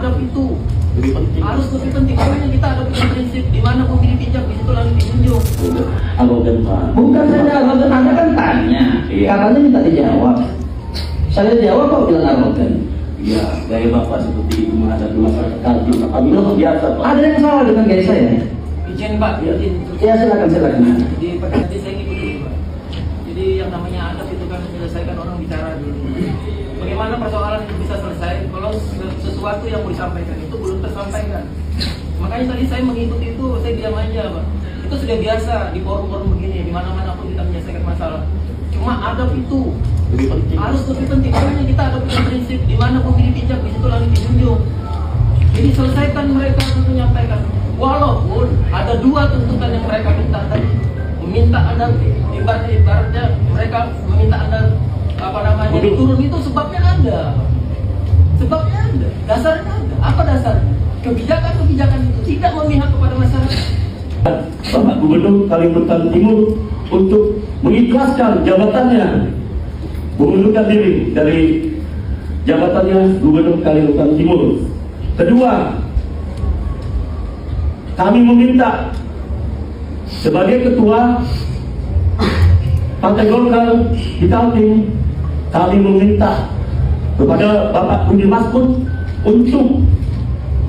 adab itu harus lebih penting. Makanya kita ada punya prinsip di mana bumi dipijak di situ lalu dijunjung. Arogan Pak. Bukan saja arogan, Anda kan tanya, katanya minta dijawab. Saya jawab kok bilang arogan. Iya, gaya Bapak seperti itu menghadapi masyarakat Kaltim. Apabila biasa Pak. Ada yang salah dengan gaya saya? Izin Pak, izin. Ya silakan. Jadi nanti saya ngikutin Pak. Jadi yang namanya adab itu kan menyelesaikan orang bicara dulu. Bagaimana persoalan itu bisa selesai kalau sesuatu yang mau disampaikan itu belum tersampaikan. Makanya tadi saya mengikuti itu, saya diam aja Pak. Itu sudah biasa di forum-forum begini, di mana-mana pun kita menyelesaikan masalah. Cuma adab itu harus lebih penting. Makanya kita ada punya prinsip di mana bumi dipijak di situ lalu dijunjung. Jadi selesaikan mereka untuk menyampaikan. Walaupun ada dua tuntutan yang mereka minta tadi, meminta Anda ibaratnya mereka meminta Anda turun itu sebabnya ada, dasarnya ada. Apa dasarnya? Kebijakan itu tidak memihak kepada masyarakat. Bapak Gubernur Kalimantan Timur untuk mengikhlaskan jabatannya, mengundurkan diri dari jabatannya Gubernur Kalimantan Timur. Kedua, kami meminta sebagai ketua Partai Golkar di Kaltim, kami meminta kepada Bapak Budi Maskud untuk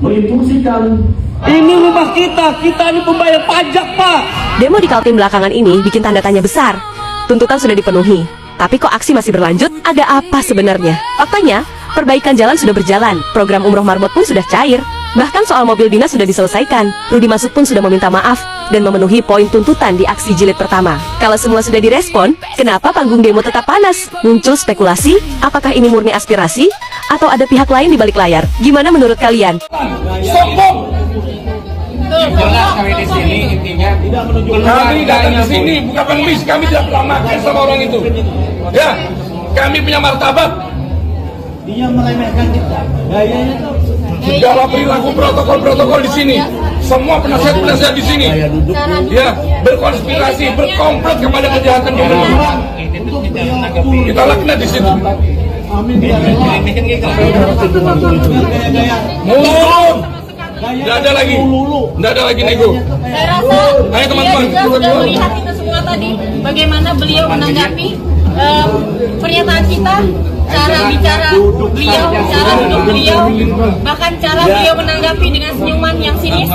menginstruksikan. Ini rumah kita ini pembayar pajak Pak. Demo di Kaltim belakangan ini bikin tanda tanya besar. Tuntutan sudah dipenuhi, tapi kok aksi masih berlanjut? Ada apa sebenarnya? Faktanya, perbaikan jalan sudah berjalan, program umroh marbot pun sudah cair. Bahkan soal mobil dinas sudah diselesaikan. Rudi Masud pun sudah meminta maaf dan memenuhi poin tuntutan di aksi jilid pertama. Kalau semua sudah direspon, kenapa panggung demo tetap panas? Muncul spekulasi, apakah ini murni aspirasi? Atau ada pihak lain di balik layar? Gimana menurut kalian? Sombong. Jelas kami di sini intinya tidak menunjukkan. Kami datang di sini bukan pengemis, kami tidak pernah makan sama orang itu. Ya, kami punya martabat. Dia meremehkan kita. Gayanya tuh. Segala perilaku protokol di sini, semua penasihat di sini, ya berkonspirasi, berkomplot kepada kejahatan gubernur. Kita laknat di situ. Mundur. Tidak ada lagi nego. Saya rasa ayo teman-teman, dia juga sudah melihat itu semua tadi. Bagaimana beliau menanggapi pernyataan kita, cara bicara beliau, cara duduk beliau, bahkan cara beliau menanggapi dengan senyuman yang sinis.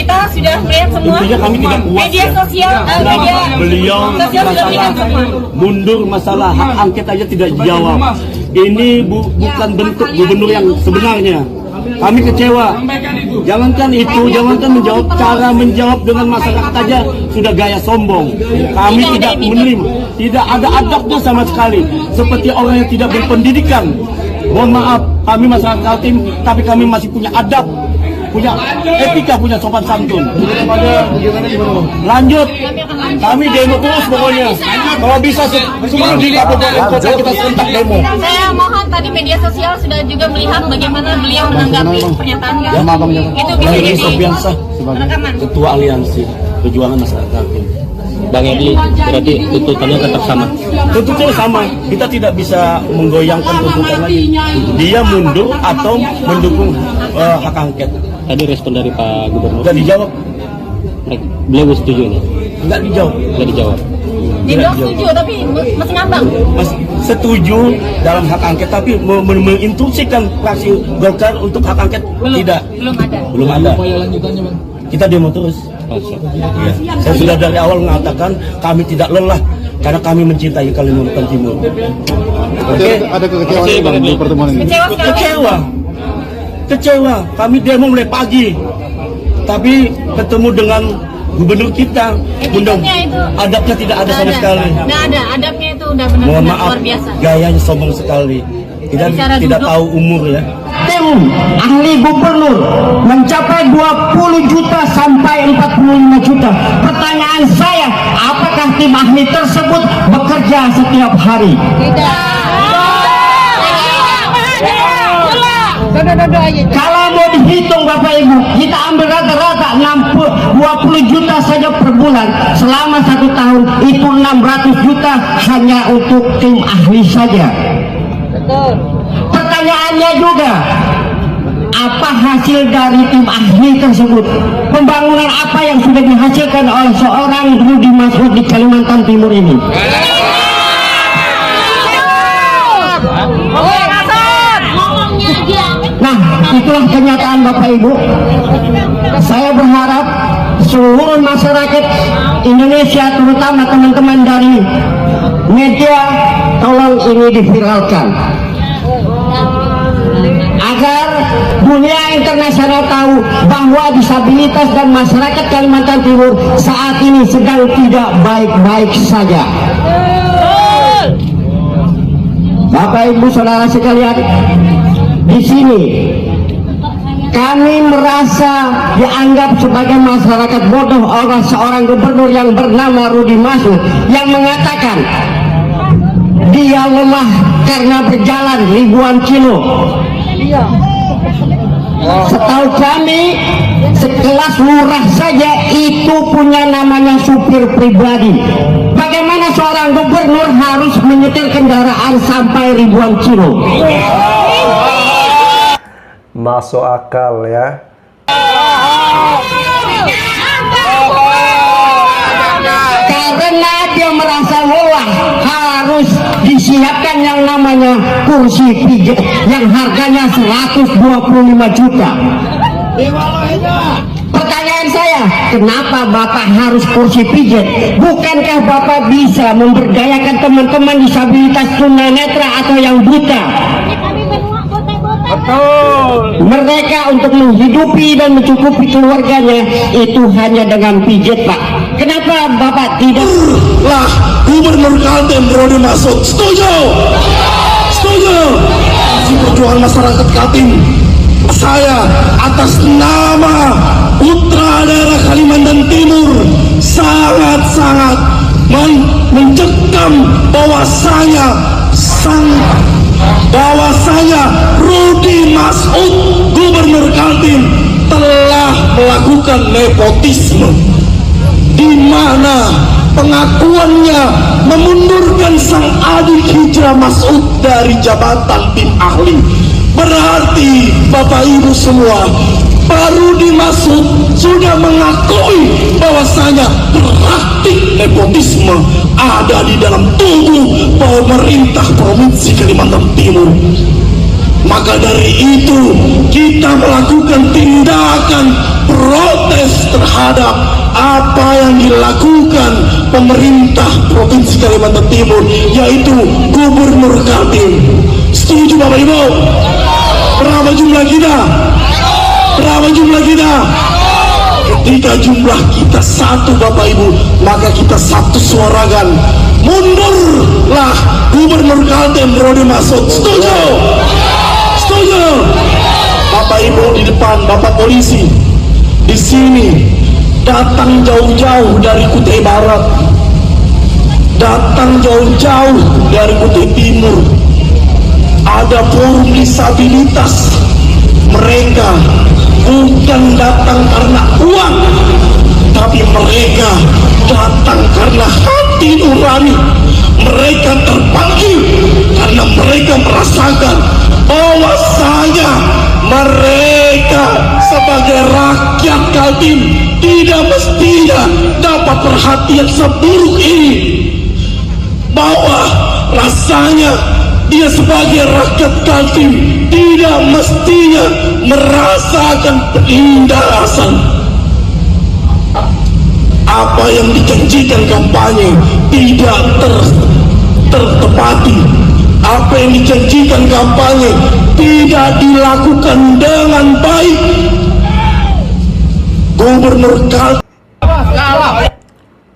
Kita sudah melihat semua. Media sosial, Beliau sudah melihat semua. mundur masalah hak angket aja tidak dijawab. Ini bukan bentuk gubernur yang sebenarnya. Kami kecewa. Jangankan menjawab, cara menjawab dengan masyarakat aja sudah gaya sombong. Kami tidak menerima, tidak ada adabnya sama sekali. Seperti orang yang tidak berpendidikan. Mohon maaf, kami masyarakat Kaltim, tapi kami masih punya adab, punya etika, punya sopan santun. Lanjut, kami demo terus pokoknya. Kalau bisa sebelum kota kita serentak demo. Saya mohon tadi media sosial sudah juga melihat bagaimana beliau menanggapi pernyataan kami. Itu bisa jadi rekaman. Ketua Aliansi Perjuangan Masyarakat Kaltim. Bang Edi, berarti tuntutannya tetap sama? Tuntutannya sama, kita tidak bisa menggoyangkan tuntutan lagi. Dia mundur atau mendukung hak angket. Tadi respon dari Pak Gubernur? Nggak dijawab. Beliau setuju nih? Nggak dijawab. Nggak dijawab. Dibilang setuju, tapi masih ngambang. Masih setuju dalam hak angket, tapi menginstruksikan fraksi Golkar untuk hak angket tidak. Belum ada. Kita demo terus. Ya. Saya sudah dari awal mengatakan kami tidak lelah karena kami mencintai Kalimantan Timur. Ada kekecewaan di pertemuan ini. Kecewa. Kami demo mulai pagi, tapi ketemu dengan gubernur kita, adabnya tidak ada sama sekali. Nggak ada, adabnya itu udah Mohon benar-benar maaf, luar biasa. gayanya sombong sekali. Tidak tahu umur ya. Tim ahli gubernur mencapai 20 juta sampai 45 juta. Pertanyaan saya, apakah tim ahli tersebut bekerja setiap hari? Kalau mau dihitung Bapak Ibu, kita ambil rata-rata 20 juta saja per bulan. Selama 1 tahun itu 600 juta hanya untuk tim ahli saja. Pertanyaannya juga, apa hasil dari tim ahli tersebut? Pembangunan apa yang sudah dihasilkan oleh seorang Rudy Masud di Kalimantan Timur ini? Nah, itulah kenyataan Bapak Ibu. Saya berharap seluruh masyarakat Indonesia, terutama teman-teman dari media, tolong ini diviralkan agar dunia internasional tahu bahwa disabilitas dan masyarakat Kalimantan Timur saat ini sedang tidak baik-baik saja. Bapak Ibu Saudara sekalian, di sini kami merasa dianggap sebagai masyarakat bodoh oleh seorang gubernur yang bernama Rudy Masud yang mengatakan dia lemah karena berjalan ribuan kilo. Setahu kami, sekelas lurah saja itu punya namanya supir pribadi. Bagaimana seorang gubernur harus menyetir kendaraan sampai ribuan kilo? Masuk akal ya. Karena dia merasa lelah, harus disiapkan yang namanya kursi pijat yang harganya 125 juta. Pertanyaan saya, kenapa Bapak harus kursi pijat? Bukankah Bapak bisa memberdayakan teman-teman disabilitas tunanetra atau yang buta? Mereka untuk menghidupi dan mencukupi keluarganya itu hanya dengan pijat, Pak. Kenapa Bapak tidak? Lah, Gubernur Kaltim Rudy Masud setuju. Si perjuangan masyarakat Kaltim, saya atas nama putra daerah Kalimantan Timur sangat-sangat mencekam bahwasanya Rudy Masud Gubernur Kaltim telah melakukan nepotisme, di mana pengakuannya memundurkan sang adik Hijrah Masud dari jabatan tim ahli. Berarti Bapak Ibu semua, Pak Rudy Masud sudah mengakui bahwasanya praktik nepotisme ada di dalam tubuh pemerintah Provinsi Kalimantan Timur. Maka dari itu kita melakukan tindakan protes terhadap apa yang dilakukan pemerintah Provinsi Kalimantan Timur, yaitu Gubernur Kaltim. Setuju Bapak Ibu? Berapa jumlah kita? Ketika jumlah kita satu Bapak Ibu, maka kita satu suarakan. Mundurlah Gubernur Kaltim Rudy Masud. Setuju? Bapak Ibu di depan, Bapak polisi di sini datang jauh-jauh dari Kutai Barat, datang jauh-jauh dari Kutai Timur. Ada forum disabilitas. Mereka bukan datang karena uang, tapi mereka datang karena hati nurani. Mereka terpanggil karena mereka merasakan bahwasanya mereka sebagai rakyat Kaltim tidak mestinya dapat perhatian seburuk ini. Bahwa rasanya dia sebagai rakyat Kaltim tidak mestinya merasakan penindasan. Apa yang dijanjikan kampanye tidak tertepati. Apa yang dijanjikan kampanye tidak dilakukan dengan baik. Gubernur Kaltim.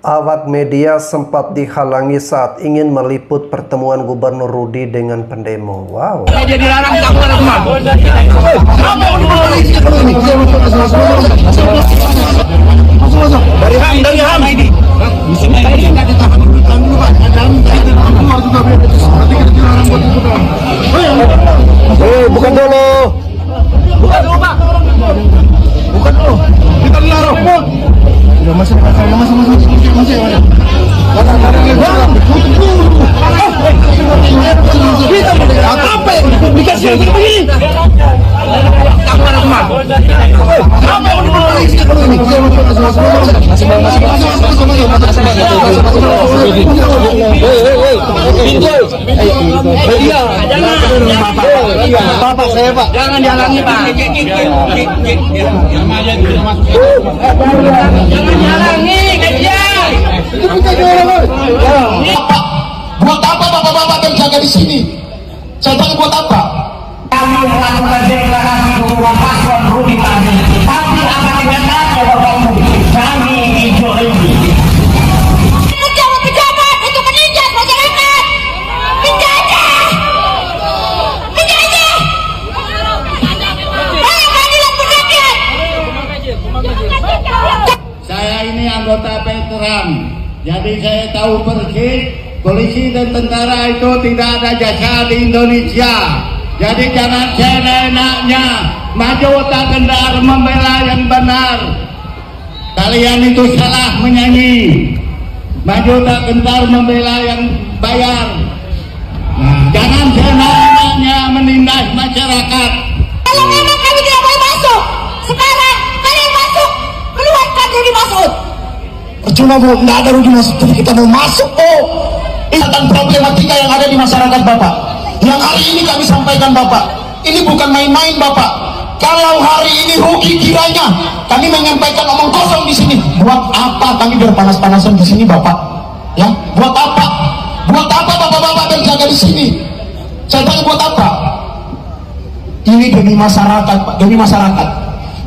Awak media sempat dihalangi saat ingin meliput pertemuan Gubernur Rudy dengan pendemo. Wow. Bukan dulu. Kita naruh. Masuk. Apa? Dikasih begini. Bapak saya Pak, jangan dihalangi Pak. Buat apa bapak-bapak berjaga di sini? Saya tanya buat apa? Kami melakukan deklarasi dukungan paslon Rudi tadi, tapi apa tindakannya Bapak Ibu? Kami hijau ini. Pejabat-pejabat untuk menindas masyarakat. Penjajah. Penjajah. Banyak keadilan untuk rakyat. Saya ini anggota veteran, jadi saya tahu persis polisi dan tentara itu tidak ada jasa di Indonesia. Jadi jangan seenaknya maju tak kendar membela yang benar. Kalian itu salah menyanyi. Maju tak kendar membela yang bayar. Nah, jangan seenaknya menindas masyarakat. Kalau memang kami tidak boleh masuk, sekarang kalian masuk, keluarkan Rudi Masud. Percuma Bu, tidak ada Rudi Masud, tapi kita mau masuk ini tentang problematika yang ada di masyarakat Bapak. Yang hari ini kami sampaikan Bapak, ini bukan main-main Bapak. Kalau hari ini rugi kiranya kami menyampaikan omong kosong di sini. Buat apa kami berpanas-panasan di sini Bapak? Ya, buat apa? Buat apa Bapak-bapak berjaga di sini? Saya tanya buat apa? Ini demi masyarakat Pak, demi masyarakat.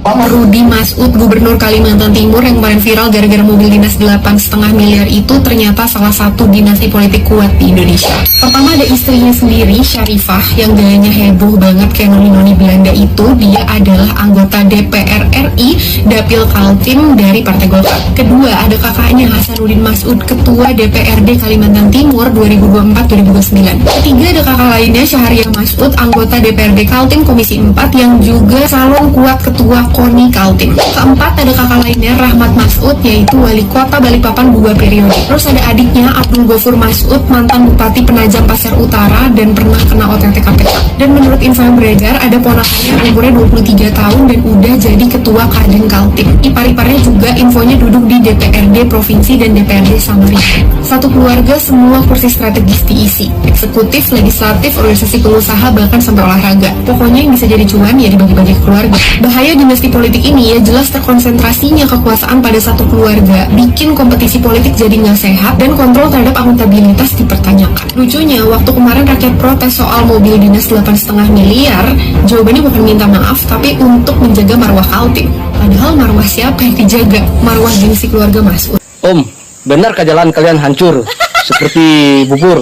Rudi Masud, Gubernur Kalimantan Timur yang kemarin viral gara-gara mobil dinas 8,5 miliar itu ternyata salah satu dinasti politik kuat di Indonesia. Pertama ada istrinya sendiri, Syarifah, yang gayanya heboh banget kayak noni-noni Belanda itu. Dia adalah anggota DPR RI, Dapil Kaltim dari Partai Golkar. Kedua ada kakaknya Hasanuddin Masud, Ketua DPRD Kalimantan Timur 2024-2029. Ketiga ada kakak lainnya, Syahriah Masud, anggota DPRD Kaltim Komisi 4 yang juga calon kuat Ketua KONI Kaltim. Keempat ada kakak lainnya, Rahmat Masud, yaitu wali kota Balikpapan 2 periode. Terus ada adiknya Abdul Ghafur Masud, mantan Bupati Penajam Pasir Utara dan pernah kena OTT KPK. Dan menurut info yang beredar, ada ponakannya umurnya 23 tahun dan udah jadi ketua Kadin Kaltim. Ipar-iparnya juga infonya duduk di DPRD Provinsi dan DPRD Samarinda. Satu keluarga semua kursi strategis diisi. Eksekutif, legislatif, organisasi pengusaha, bahkan sampai olahraga. Pokoknya yang bisa jadi cuan ya dibagi-bagi ke keluarga. Bahaya dinasti politik ini ya jelas terkonsentrasinya kekuasaan pada satu keluarga, bikin kompetisi politik jadi nggak sehat dan kontrol terhadap akuntabilitas dipertanyakan. Lucunya, waktu kemarin rakyat protes soal mobil dinas 8,5 miliar, jawabannya bukan minta maaf, tapi untuk menjaga marwah Kaltim. Padahal marwah siapa yang dijaga? Marwah gengsi keluarga Masud. Om, benarkah jalan kalian hancur seperti bubur?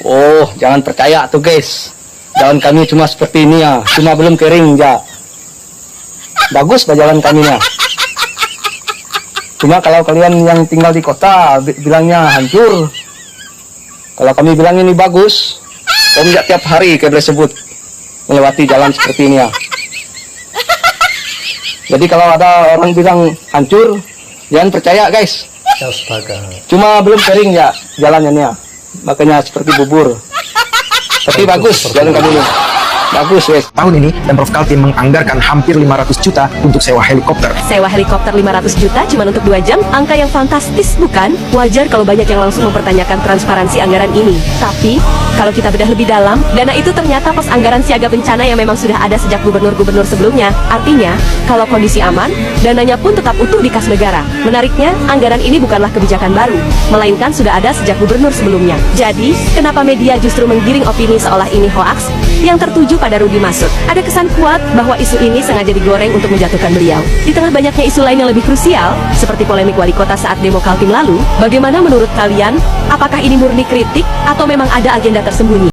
Oh, jangan percaya tuh guys. Jalan kami cuma seperti ini ya, cuma belum kering ya. Bagus jalan kami ya. Cuma kalau kalian yang tinggal di kota bilangnya hancur. Kalau kami bilang ini bagus, kami tidak tiap hari kayak sebut melewati jalan seperti ini ya. Jadi kalau ada orang bilang hancur, jangan percaya guys. Cuma belum kering ya jalannya ya. Makanya seperti bubur. Tapi bagus jalan kami ini. Bagus guys. Tahun ini Pemprov Kaltim menganggarkan hampir 500 juta untuk sewa helikopter. Sewa helikopter 500 juta cuma untuk 2 jam, angka yang fantastis bukan? Wajar kalau banyak yang langsung mempertanyakan transparansi anggaran ini. Tapi, kalau kita bedah lebih dalam, dana itu ternyata pos anggaran siaga bencana yang memang sudah ada sejak gubernur-gubernur sebelumnya. Artinya, kalau kondisi aman, dananya pun tetap utuh di kas negara. Menariknya, anggaran ini bukanlah kebijakan baru, melainkan sudah ada sejak gubernur sebelumnya. Jadi, kenapa media justru menggiring opini seolah ini hoaks yang tertuju pada Rudi Masud? Ada kesan kuat bahwa isu ini sengaja digoreng untuk menjatuhkan beliau. Di tengah banyaknya isu lain yang lebih krusial, seperti polemik wali kota saat demo Kaltim lalu, bagaimana menurut kalian? Apakah ini murni kritik atau memang ada agenda tersembunyi?